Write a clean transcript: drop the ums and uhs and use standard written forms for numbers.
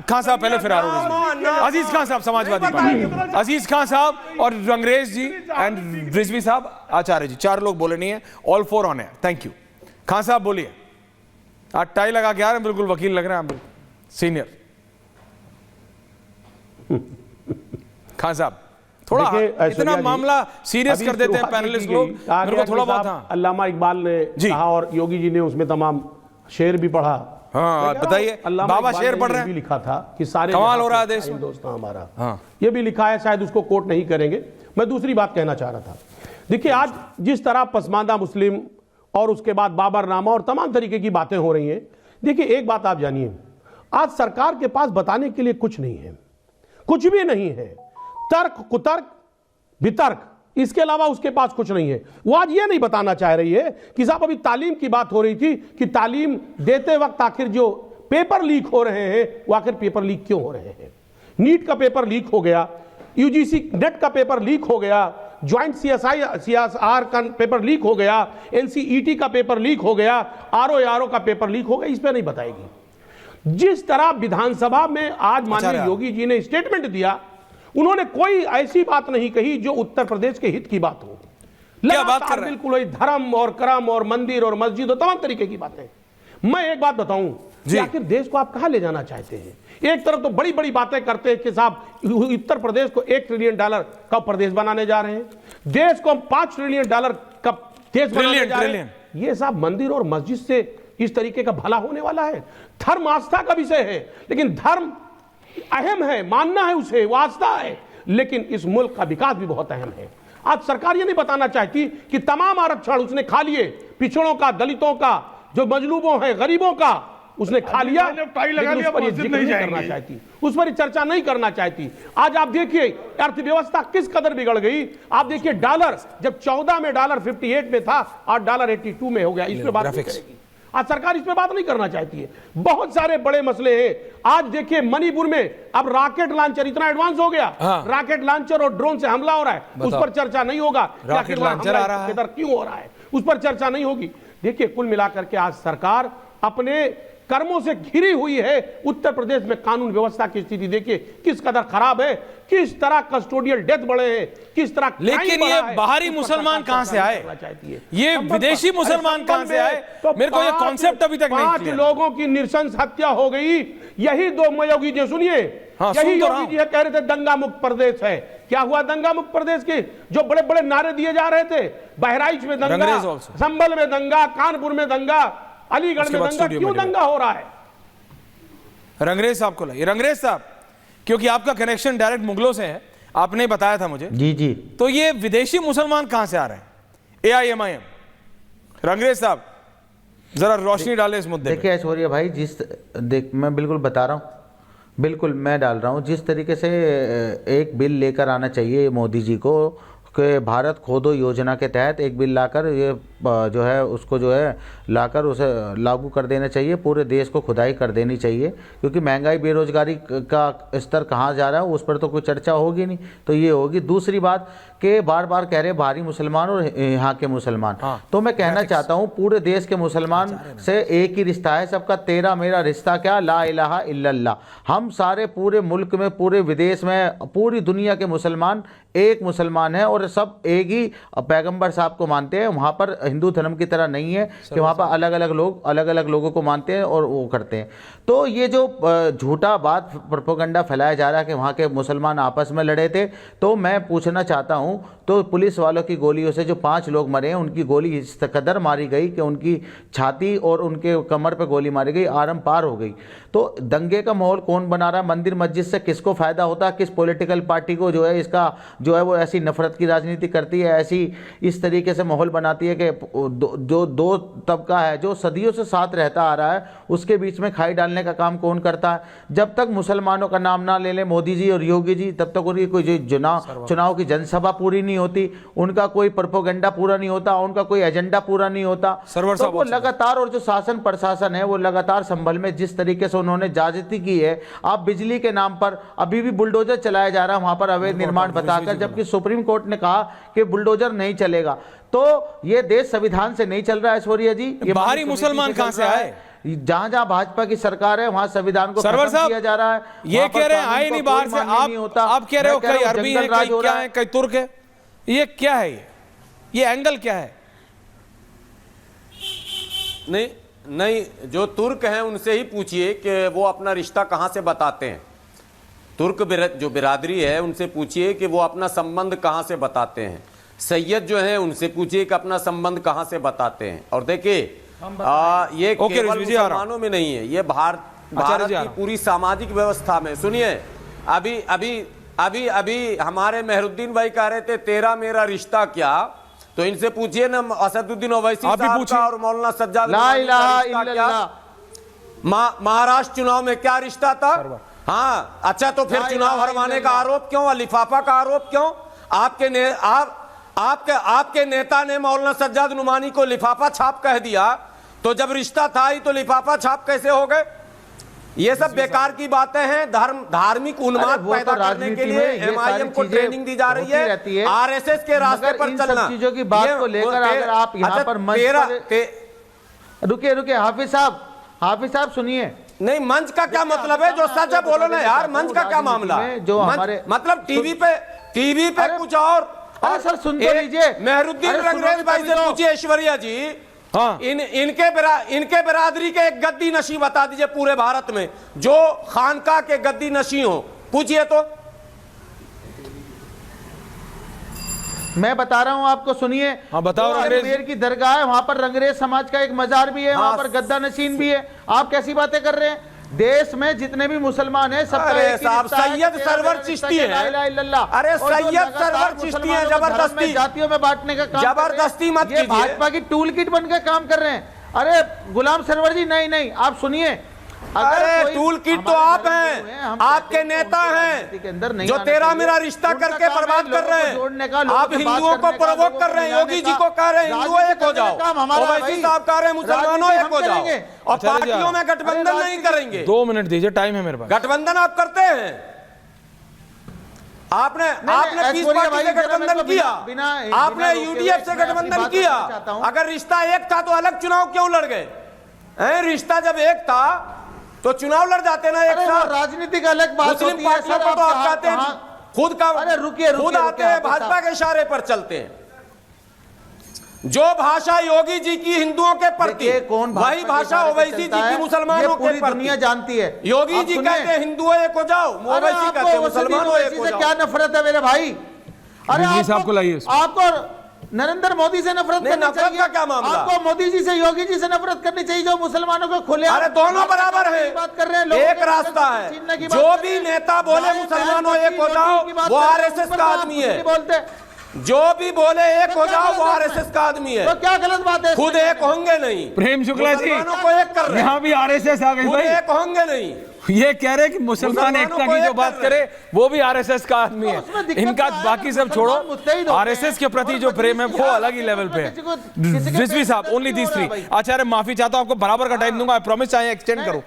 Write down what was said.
खान साहब पहले, फिर अजीज खान साहब समाजवादी पार्टी, अजीज खान साहब और रंगरेज जी एंड रिजवी साहब, आचार्य जी, 4 लोग बोले नहीं है, ऑल 4 ऑन है। Thank you. खान साहब बोलिए। आज टाई लगा के आ रहे हैं, बिल्कुल वकील लग रहे हैं, बिल्कुल सीनियर। खान साहब थोड़ा इतना मामला सीरियस कर देते हैं पैनलिस्ट लोग, मेरे को थोड़ा बहुत। हाँ, अल्लामा इकबाल ने कहा और योगी जी ने उसमें तमाम शेर भी पढ़ा। हाँ बताइए, बाबा शेर पढ़ रहे हैं, भी लिखा था कि सारे कमाल हो रहा है देश में दोस्त हमारा। हाँ, ये भी लिखा है, शायद उसको कोट नहीं करेंगे। मैं दूसरी बात कहना चाह रहा था, देखिए आज जिस तरह पसमानदा मुस्लिम और उसके बाद बाबरनामा और तमाम तरीके की बातें हो रही हैं, देखिए एक बात आप जानिए, आज सरकार के पास बताने के लिए कुछ नहीं है, कुछ भी नहीं है। तर्क कुतर्क वितर्क, इसके अलावा उसके पास कुछ नहीं है। वो आज ये नहीं बताना चाह रही है कि साहब अभी तालीम की बात हो रही थी कि तालीम देते वक्त आखिर जो पेपर लीक हो रहे हैं वो आखिर पेपर लीक क्यों हो रहे हैं। नीट का पेपर लीक हो गया, यूजीसी नेट का पेपर लीक हो गया, ज्वाइंट सीएसआर का पेपर लीक हो गया, एनसीईटी का पेपर लीक हो गया, आरओ का पेपर लीक हो गया, इस पर नहीं बताएगी। जिस तरह विधानसभा में आज माननीय योगी जी ने स्टेटमेंट दिया, उन्होंने कोई ऐसी बात नहीं कही जो उत्तर प्रदेश के हित की बात हो। क्या बात कर रहे हैं? बिल्कुल वही धर्म और करम और मंदिर और मस्जिद और तमाम तरीके की बातें। मैं एक बात बताऊं कि आखिर देश को आप कहां ले जाना चाहते हैं। एक तरफ तो बड़ी बड़ी बातें करते हैं कि साहब उत्तर प्रदेश को $1 ट्रिलियन का प्रदेश बनाने जा रहे हैं, देश को हम $5 ट्रिलियन का देश बनाने जा रहे हैं। ये साहब मंदिर और मस्जिद से इस तरीके का भला होने वाला है? धर्म आस्था का विषय है, लेकिन धर्म अहम है, मानना है उसे, वो आस्था है, लेकिन इस मुल्क का विकास भी बहुत अहम है। आज सरकार ये नहीं बताना चाहती कि तमाम आरक्षण उसने खा लिए, पिछड़ों का, दलितों का, जो मजलूबों है, गरीबों का उसने खा लिया, लेकिन उस पर ये जिक्र नहीं करना चाहती, उस पर चर्चा नहीं करना चाहती। आज आप देखिए अर्थव्यवस्था किस कदर बिगड़ गई। आप देखिए डॉलर जब 14 में डॉलर 58 में था, आज डॉलर 82 में हो गया। इस पर बात नहीं करेगी आज सरकार, इस पे बात नहीं करना चाहती है। बहुत सारे बड़े मसले हैं। आज देखिए मणिपुर में अब रॉकेट लॉन्चर इतना एडवांस हो गया, रॉकेट लॉन्चर और ड्रोन से हमला हो रहा है, उस पर चर्चा नहीं होगा। रॉकेट लॉन्चर आ रहा है, क्यों हो रहा है, उस पर चर्चा नहीं होगी। देखिए कुल मिलाकर के आज सरकार अपने कर्मों से घिरी हुई है। उत्तर प्रदेश में कानून व्यवस्था की स्थिति देखिए किस कदर खराब है, किस तरह कस्टोडियल डेथ बढ़े हैं, किस तरह। लेकिन ये बाहरी मुसलमान कहां से आए, ये विदेशी मुसलमान कहां से आए, मेरे को ये कॉन्सेप्ट अभी तक नहीं। 5 लोगों की नृशंस हत्या हो गई। यही 2 योगी जी सुनिए, यही योगी जी कह रहे थे दंगा मुक्त प्रदेश है। क्या हुआ दंगा मुक्त प्रदेश के? जो बड़े बड़े नारे दिए जा रहे थे, बहराइच में दंगा, संभल में दंगा, कानपुर में दंगा, अलीगढ़ में दंगा, क्यों दंगा हो रहा है? रंगरेज साहब को लाइए। रंगरेज साहब, क्योंकि आपका कनेक्शन डायरेक्ट मुगलों से है, आपने बताया था मुझे। जी जी। तो ये विदेशी मुसलमान कहां से आ रहे हैं? AIMIM, रंगरेज साहब जरा रोशनी डालें इस मुद्दे पे। देखिए ऐश्वर्या भाई, मैं बिल्कुल बता रहा हूँ, बिल्कुल मैं डाल रहा हूँ, जिस तरीके से एक बिल लेकर आना चाहिए मोदी जी को कि भारत खोदो योजना के तहत एक बिल लाकर ये जो है उसको जो है लाकर उसे लागू कर देना चाहिए, पूरे देश को खुदाई कर देनी चाहिए, क्योंकि महंगाई बेरोजगारी का स्तर कहाँ जा रहा है उस पर तो कोई चर्चा होगी नहीं। तो ये होगी। दूसरी बात कि बार बार कह रहे भारी मुसलमान और यहाँ के मुसलमान, तो मैं कहना चाहता हूँ पूरे देश के मुसलमान से एक ही रिश्ता है सबका, तेरा मेरा रिश्ता क्या, ला इलाहा इल्लल्लाह। हम सारे पूरे मुल्क में, पूरे विदेश में, पूरी दुनिया के मुसलमान एक मुसलमान है और सब एक ही पैगंबर साहब को मानते हैं। वहाँ पर हिंदू धर्म की तरह नहीं है कि वहाँ पर अलग अलग लोग अलग अलग लोगों को मानते हैं और वो करते हैं। तो ये जो झूठा बात प्रोपेगेंडा फैलाया जा रहा है कि वहाँ के मुसलमान आपस में लड़े थे, तो मैं पूछना चाहता हूँ, तो पुलिस वालों की गोलियों से जो 5 लोग मरे हैं, उनकी गोली इस कदर मारी गई कि उनकी छाती और उनके कमर पे गोली मारी गई, आरम पार हो गई। तो दंगे का माहौल कौन बना रहा है? मंदिर मस्जिद से किसको फायदा होता है? किस पॉलिटिकल पार्टी को जो है इसका जो है वो ऐसी नफरत की राजनीति करती है, ऐसी इस तरीके से माहौल बनाती है कि जो दो तबका है जो सदियों से साथ रहता आ रहा है, उसके बीच में खाई डालने का काम कौन करता है? जब तक मुसलमानों का नाम ना ले लें मोदी जी और योगी जी, तब तक उनकी कोई चुनाव की जनसभा पूरी नहीं होती, उनका कोई प्रोपेगेंडा पूरा नहीं होता, उनका कोई एजेंडा पूरा नहीं होता। तो वो लगातार, और जो शासन प्रशासन है वो लगातार संभल में जिस तरीके से उन्होंने ज्यादती की है, आप बिजली के नाम पर अभी भी बुलडोजर चलाया जा रहा है वहां पर अवैध निर्माण बताकर, जबकि सुप्रीम कोर्ट ने कहा कि बुलडोजर नहीं चलेगा। तो ये देश संविधान से नहीं चल रहा है ऐश्वर्या जी। ये बाहरी मुसलमान कहां से आए? जहां जहां भाजपा की सरकार है वहां संविधान को सरवर खत्म साहब किया जा रहा है। ये वहां पर कह रहे हैं कानून आए को नहीं कोई बाहर से, मान्य नहीं होता। आप कह रहे हो मैं कह कई रहा हूं अरबी जंगल है, राज कई हो क्या रहा है, कई तुर्क है, ये क्या है, ये एंगल क्या है? नहीं नहीं, जो तुर्क हैं उनसे ही पूछिए कि वो अपना रिश्ता कहाँ से बताते हैं। तुर्क जो बिरादरी है उनसे पूछिए कि वो अपना संबंध कहाँ से बताते हैं। सैयद जो है उनसे पूछिए कि अपना संबंध कहाँ से बताते हैं। और देखिए ये केवल मुसलमानों में नहीं है, ये भारत की पूरी सामाजिक व्यवस्था में। सुनिए, अभी अभी अभी अभी हमारे मेहरुद्दीन भाई कह रहे थे तेरा मेरा रिश्ता क्या, तो इनसे पूछिए ना असदुद्दीन ओवैसी साहब का और मौलाना सज्जाद महाराष्ट्र चुनाव में क्या रिश्ता था। हाँ अच्छा, तो फिर चुनाव हरवाने का आरोप क्यों, लिफाफा का आरोप क्यों? आपके नेता ने मौलाना सज्जाद नुमानी को लिफाफा छाप कह दिया, तो जब रिश्ता था ही तो लिफाफा छाप कैसे हो गए? ये सब बेकार की बातें हैं। धार्मिक उन्माद पैदा करने के लिए एमआईएम को ट्रेनिंग दी जा रही है, आरएसएस के रास्ते पर चलना। चीजों की बात को लेकर अगर आप यहाँ पर रुकिए हाफिज साहब सुनिए। नहीं, मंच का क्या मतलब है? जो सच है बोलो ना यार, मंच का क्या मामला है? जो हमारे मतलब टीवी पे कुछ और सर सुनते लीजिए। मेहरुद्दीन रंगरेज भाई से पूछिए, ऐश्वर्या जी, हाँ इनके बिरादरी के एक गद्दी नशी बता दीजिए पूरे भारत में जो खानका के गद्दी नशी हो, पूछिए तो। मैं बता रहा हूं आपको, सुनिए। हाँ बताओ। अजमेर की दरगाह है, वहां पर रंगरेज समाज का एक मजार भी है, हाँ, वहां पर गद्दा नशीन भी है। आप कैसी बातें कर रहे हैं? देश में जितने भी मुसलमान हैं सब अरे साहब, सैयद सरवर चिश्ती है। अरे सैयद सरवर चिश्ती है, जबरदस्ती जातियों में बांटने का काम, जबरदस्ती मत कीजिए। भाजपा की टूल किट बनकर काम कर रहे हैं। अरे गुलाम सरवर जी, नहीं आप सुनिए। अरे टूल किट तो आप हैं, आपके नेता हैं जो तेरा मेरा रिश्ता करके बर्बाद कर रहे हैं। आप हिंदुओं को प्रवोक कर रहे हैं। योगी जी को कह रहे हैं हिंदुओं एक हो जाओ, ओवैसी साहब कह रहे हैं मुसलमानों एक हो जाओ, और पार्टियों में गठबंधन नहीं करेंगे। 2 मिनट दीजिए, टाइम है मेरे पास। गठबंधन आप करते हैं, आपने पीस पार्टी से गठबंधन किया, आपने यूडीएफ से गठबंधन किया। अगर रिश्ता एक था तो अलग चुनाव क्यों लड़ गए? रिश्ता जब एक था तो चुनाव लड़ जाते ना एक साथ। राजनीतिक अलग बात मुस्लिम पार्टियों को तो आप कहते हैं खुद का, खुद आते हैं भाजपा के इशारे पर चलते हैं। जो भाषा योगी जी की हिंदुओं के प्रति, वही भाषा ओवैसी जी की मुसलमानों के प्रति दुनिया जानती है। योगी जी कहते हैं हिंदुओं एक हो जाओ, ओवैसी कहते हैं मुसलमानों एक हो जाओ। क्या नफरत है मेरे भाई? अरे आपको नरेंद्र मोदी से नफरत करनी चाहिए। का क्या मामला? आपको मोदी जी से, योगी जी से नफरत करनी चाहिए जो मुसलमानों को खुले। अरे दोनों बराबर है, बात कर रहे हैं। एक रास्ता है। जो भी नेता बोले मुसलमानों एक हो जाओ, वो आरएसएस का आदमी है। बोलते जो भी बोले एक हो जाओ, वो आरएसएस का आदमी है। तो क्या गलत बात है? खुद एक होंगे नहीं। प्रेम शुक्ला जी, मुसलमानों को एक कर रहे हैं, यहाँ भी आरएसएस आ गई खुद भाई। एक होंगे नहीं। ये कह रहे कि मुसलमान एकता की जो बात करे वो भी आरएसएस का आदमी है। इनका बाकी सब छोड़ो, आरएसएस के प्रति जो प्रेम है वो अलग ही लेवल पे है। रिजवी साहब, ओनली दीस 3। आचार्य माफी चाहता हूं, आपको बराबर का टाइम दूंगा, आई प्रॉमिस, चाहे एक्सटेंड करूं।